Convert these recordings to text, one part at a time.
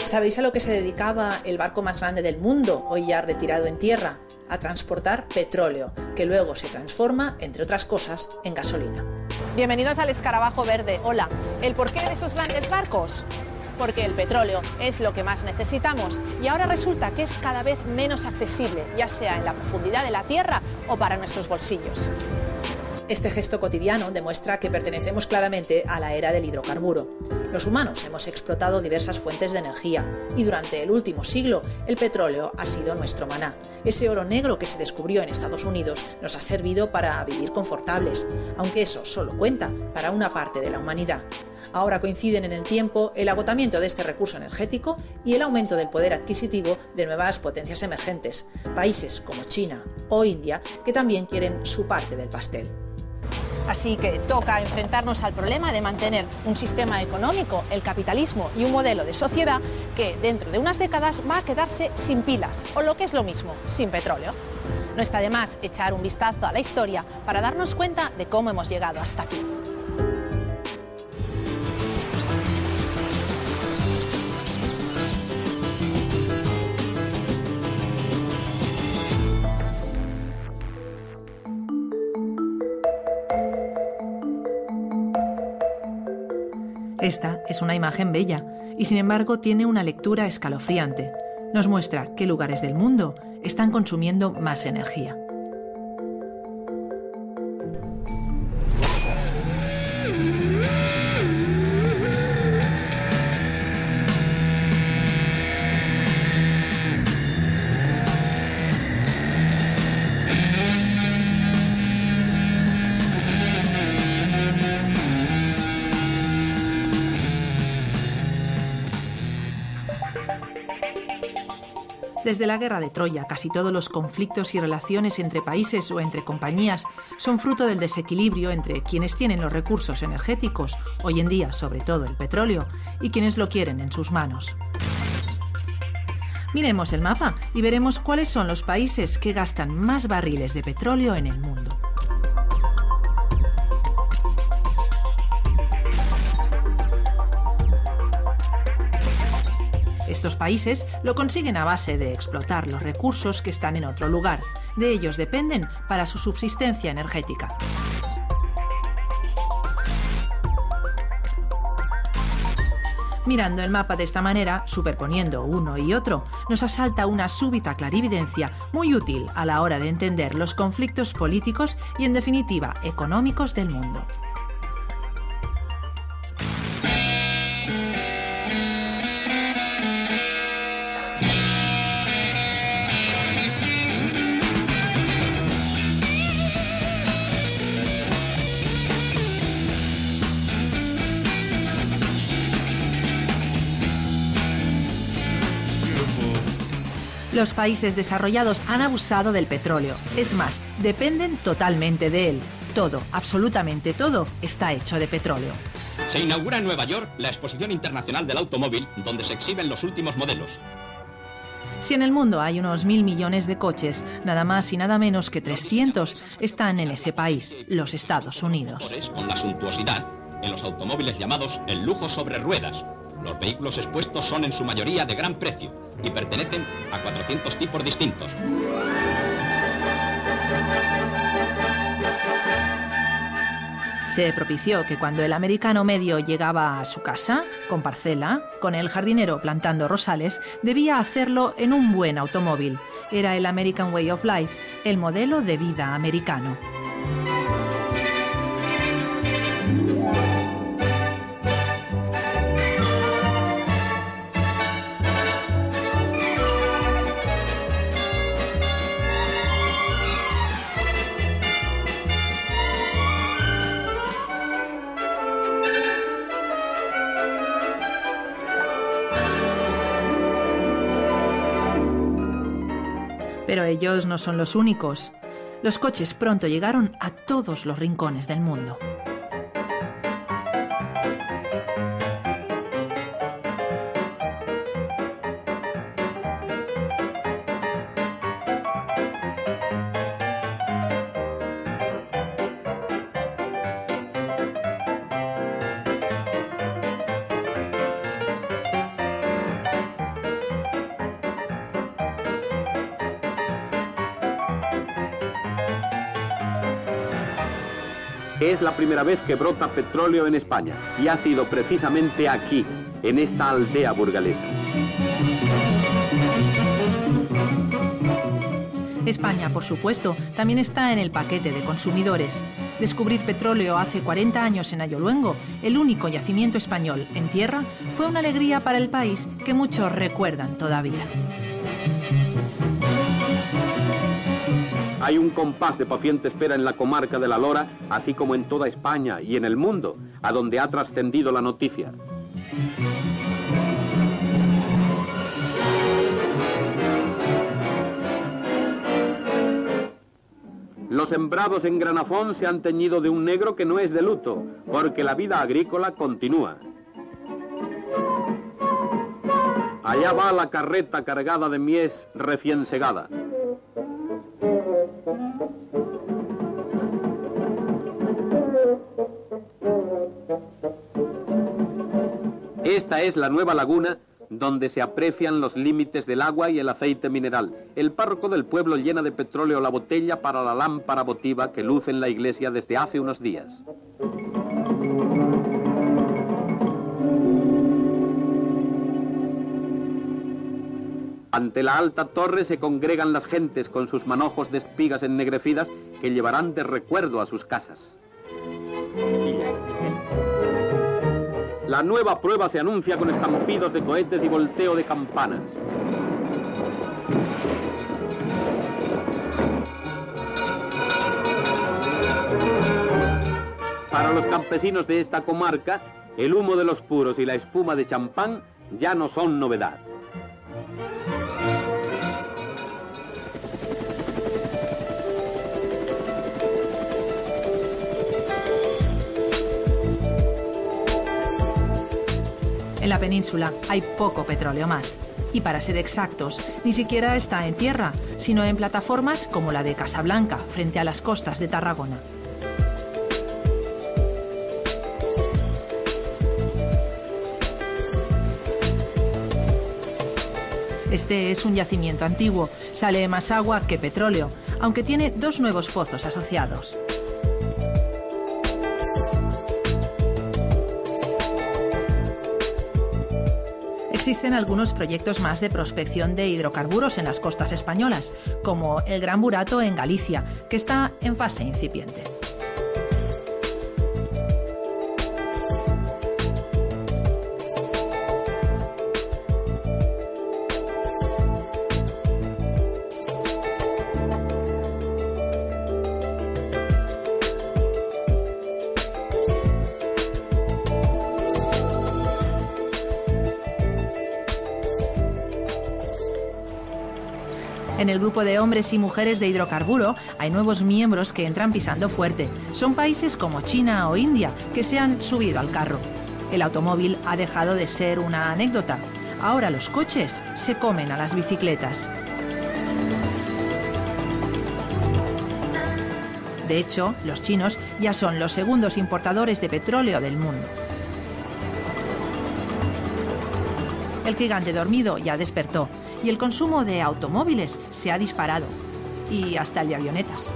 ¿Sabéis a lo que se dedicaba el barco más grande del mundo, hoy ya retirado en tierra? A transportar petróleo, que luego se transforma, entre otras cosas, en gasolina. Bienvenidos al Escarabajo Verde. Hola, ¿el porqué de esos grandes barcos? Porque el petróleo es lo que más necesitamos y ahora resulta que es cada vez menos accesible, ya sea en la profundidad de la tierra o para nuestros bolsillos. Este gesto cotidiano demuestra que pertenecemos claramente a la era del hidrocarburo. Los humanos hemos explotado diversas fuentes de energía y durante el último siglo el petróleo ha sido nuestro maná. Ese oro negro que se descubrió en Estados Unidos nos ha servido para vivir confortables, aunque eso solo cuenta para una parte de la humanidad. Ahora coinciden en el tiempo el agotamiento de este recurso energético y el aumento del poder adquisitivo de nuevas potencias emergentes, países como China o India, que también quieren su parte del pastel. Así que toca enfrentarnos al problema de mantener un sistema económico, el capitalismo y un modelo de sociedad que dentro de unas décadas va a quedarse sin pilas, o lo que es lo mismo, sin petróleo. No está de más echar un vistazo a la historia para darnos cuenta de cómo hemos llegado hasta aquí. Esta es una imagen bella y sin embargo tiene una lectura escalofriante. Nos muestra qué lugares del mundo están consumiendo más energía. Desde la guerra de Troya, casi todos los conflictos y relaciones entre países o entre compañías son fruto del desequilibrio entre quienes tienen los recursos energéticos, hoy en día sobre todo el petróleo, y quienes lo quieren en sus manos. Miremos el mapa y veremos cuáles son los países que gastan más barriles de petróleo en el mundo. Estos países lo consiguen a base de explotar los recursos que están en otro lugar. De ellos dependen para su subsistencia energética. Mirando el mapa de esta manera, superponiendo uno y otro, nos asalta una súbita clarividencia muy útil a la hora de entender los conflictos políticos y, en definitiva, económicos del mundo. Los países desarrollados han abusado del petróleo. Es más, dependen totalmente de él. Todo, absolutamente todo, está hecho de petróleo. Se inaugura en Nueva York la Exposición Internacional del Automóvil, donde se exhiben los últimos modelos. Si en el mundo hay unos 1.000 millones de coches, nada más y nada menos que 300 están en ese país, los Estados Unidos. Con la suntuosidad en los automóviles llamados el lujo sobre ruedas. Los vehículos expuestos son en su mayoría de gran precio y pertenecen a 400 tipos distintos. Se propició que cuando el americano medio llegaba a su casa, con parcela, con el jardinero plantando rosales, debía hacerlo en un buen automóvil. Era el American Way of Life, el modelo de vida americano. Pero ellos no son los únicos. Los coches pronto llegaron a todos los rincones del mundo. Es la primera vez que brota petróleo en España y ha sido precisamente aquí, en esta aldea burgalesa. España, por supuesto, también está en el paquete de consumidores. Descubrir petróleo hace 40 años en Ayoluengo, el único yacimiento español en tierra, fue una alegría para el país que muchos recuerdan todavía. Hay un compás de paciente espera en la comarca de La Lora, así como en toda España y en el mundo, a donde ha trascendido la noticia. Los sembrados en Granafón se han teñido de un negro que no es de luto, porque la vida agrícola continúa. Allá va la carreta cargada de mies recién segada. Esta es la nueva laguna donde se aprecian los límites del agua y el aceite mineral. El párroco del pueblo llena de petróleo la botella para la lámpara votiva que luce en la iglesia desde hace unos días. Ante la alta torre se congregan las gentes con sus manojos de espigas ennegrecidas que llevarán de recuerdo a sus casas. La nueva prueba se anuncia con estampidos de cohetes y volteo de campanas. Para los campesinos de esta comarca, el humo de los puros y la espuma de champán ya no son novedad. En la península hay poco petróleo más. Y para ser exactos, ni siquiera está en tierra, sino en plataformas como la de Casablanca, frente a las costas de Tarragona. Este es un yacimiento antiguo, sale más agua que petróleo, aunque tiene dos nuevos pozos asociados. Existen algunos proyectos más de prospección de hidrocarburos en las costas españolas, como el Gran Burato en Galicia, que está en fase incipiente. En el grupo de hombres y mujeres de hidrocarburo hay nuevos miembros que entran pisando fuerte. Son países como China o India que se han subido al carro. El automóvil ha dejado de ser una anécdota. Ahora los coches se comen a las bicicletas. De hecho, los chinos ya son los segundos importadores de petróleo del mundo. El gigante dormido ya despertó y el consumo de automóviles se ha disparado, y hasta el de avionetas.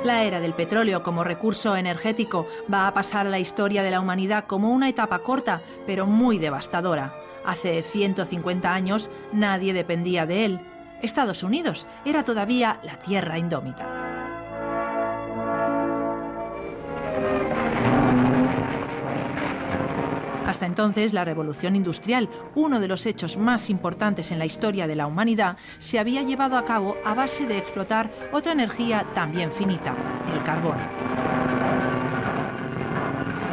La era del petróleo como recurso energético va a pasar a la historia de la humanidad como una etapa corta, pero muy devastadora. Hace 150 años nadie dependía de él. Estados Unidos era todavía la tierra indómita. Hasta entonces, la revolución industrial, uno de los hechos más importantes en la historia de la humanidad, se había llevado a cabo a base de explotar otra energía también finita, el carbón.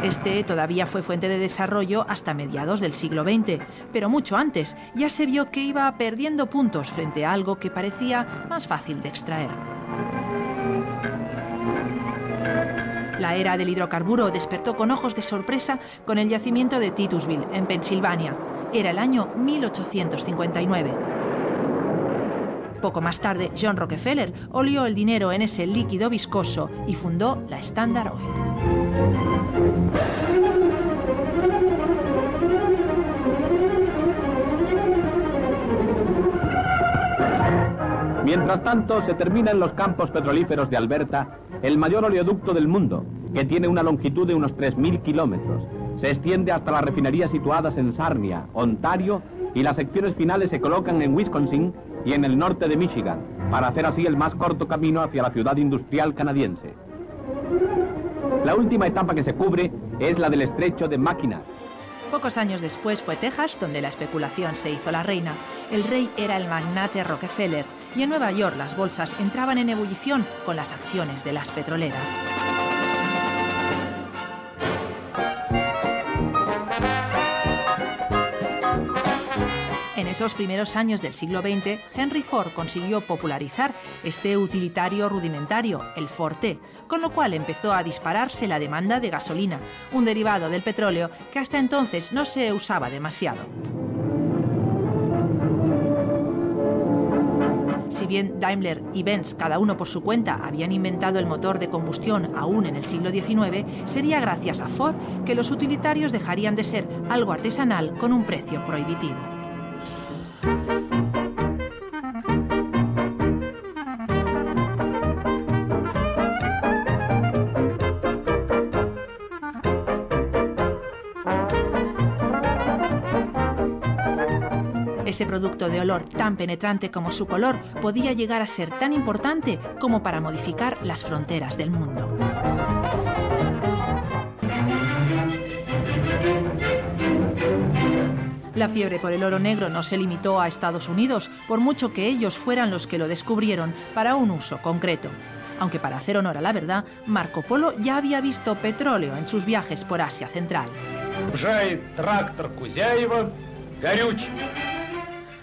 Este todavía fue fuente de desarrollo hasta mediados del siglo XX, pero mucho antes ya se vio que iba perdiendo puntos frente a algo que parecía más fácil de extraer. La era del hidrocarburo despertó con ojos de sorpresa con el yacimiento de Titusville, en Pensilvania. Era el año 1859. Poco más tarde, John Rockefeller olió el dinero en ese líquido viscoso y fundó la Standard Oil. Mientras tanto, se termina en los campos petrolíferos de Alberta el mayor oleoducto del mundo, que tiene una longitud de unos 3.000 kilómetros. Se extiende hasta las refinerías situadas en Sarnia, Ontario, y las secciones finales se colocan en Wisconsin y en el norte de Michigan, para hacer así el más corto camino hacia la ciudad industrial canadiense. La última etapa que se cubre es la del estrecho de Mackinac. Pocos años después fue Texas donde la especulación se hizo la reina. El rey era el magnate Rockefeller y en Nueva York las bolsas entraban en ebullición con las acciones de las petroleras. En esos primeros años del siglo XX, Henry Ford consiguió popularizar este utilitario rudimentario, el Ford T, con lo cual empezó a dispararse la demanda de gasolina, un derivado del petróleo que hasta entonces no se usaba demasiado. Si bien Daimler y Benz, cada uno por su cuenta, habían inventado el motor de combustión aún en el siglo XIX, sería gracias a Ford que los utilitarios dejarían de ser algo artesanal con un precio prohibitivo. Ese producto de olor tan penetrante como su color podía llegar a ser tan importante como para modificar las fronteras del mundo. La fiebre por el oro negro no se limitó a Estados Unidos, por mucho que ellos fueran los que lo descubrieron para un uso concreto. Aunque para hacer honor a la verdad, Marco Polo ya había visto petróleo en sus viajes por Asia Central.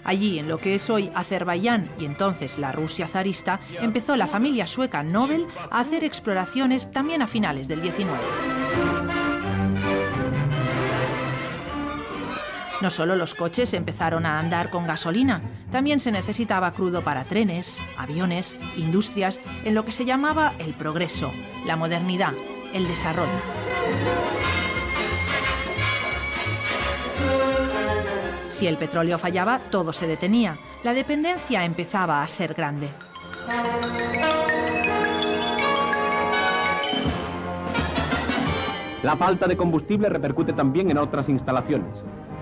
Allí, en lo que es hoy Azerbaiyán y entonces la Rusia zarista, empezó la familia sueca Nobel a hacer exploraciones también a finales del XIX. No solo los coches empezaron a andar con gasolina, también se necesitaba crudo para trenes, aviones, industrias, en lo que se llamaba el progreso, la modernidad, el desarrollo. Si el petróleo fallaba, todo se detenía. La dependencia empezaba a ser grande. La falta de combustible repercute también en otras instalaciones.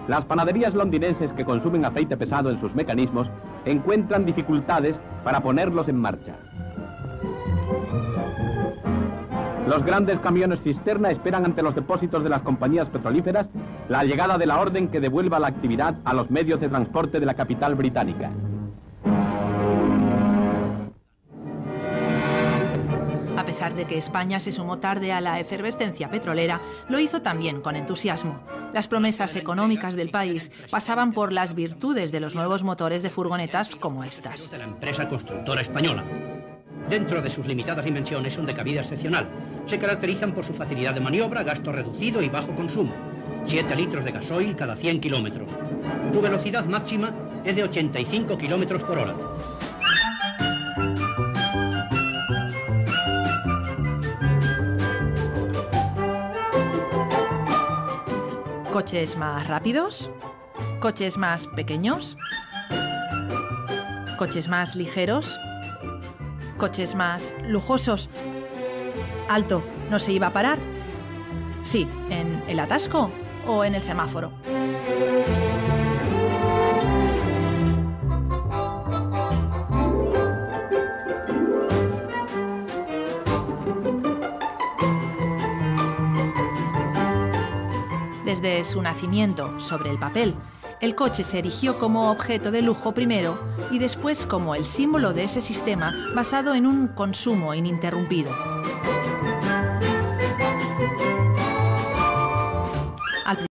Las panaderías londinenses que consumen aceite pesado en sus mecanismos encuentran dificultades para ponerlos en marcha. Los grandes camiones cisterna esperan ante los depósitos de las compañías petrolíferas la llegada de la orden que devuelva la actividad a los medios de transporte de la capital británica. A pesar de que España se sumó tarde a la efervescencia petrolera, lo hizo también con entusiasmo. Las promesas económicas del país pasaban por las virtudes de los nuevos motores de furgonetas como estas. De la empresa constructora española. Dentro de sus limitadas dimensiones son de cabida excepcional. Se caracterizan por su facilidad de maniobra, gasto reducido y bajo consumo. 7 litros de gasoil cada 100 kilómetros. Su velocidad máxima es de 85 kilómetros por hora. ¿Coches más rápidos? ¿Coches más pequeños? ¿Coches más ligeros? ¿Coches más lujosos? ¡Alto! ¿No se iba a parar? Sí, ¿en el atasco o en el semáforo? Desde su nacimiento, sobre el papel, el coche se erigió como objeto de lujo primero y después como el símbolo de ese sistema basado en un consumo ininterrumpido.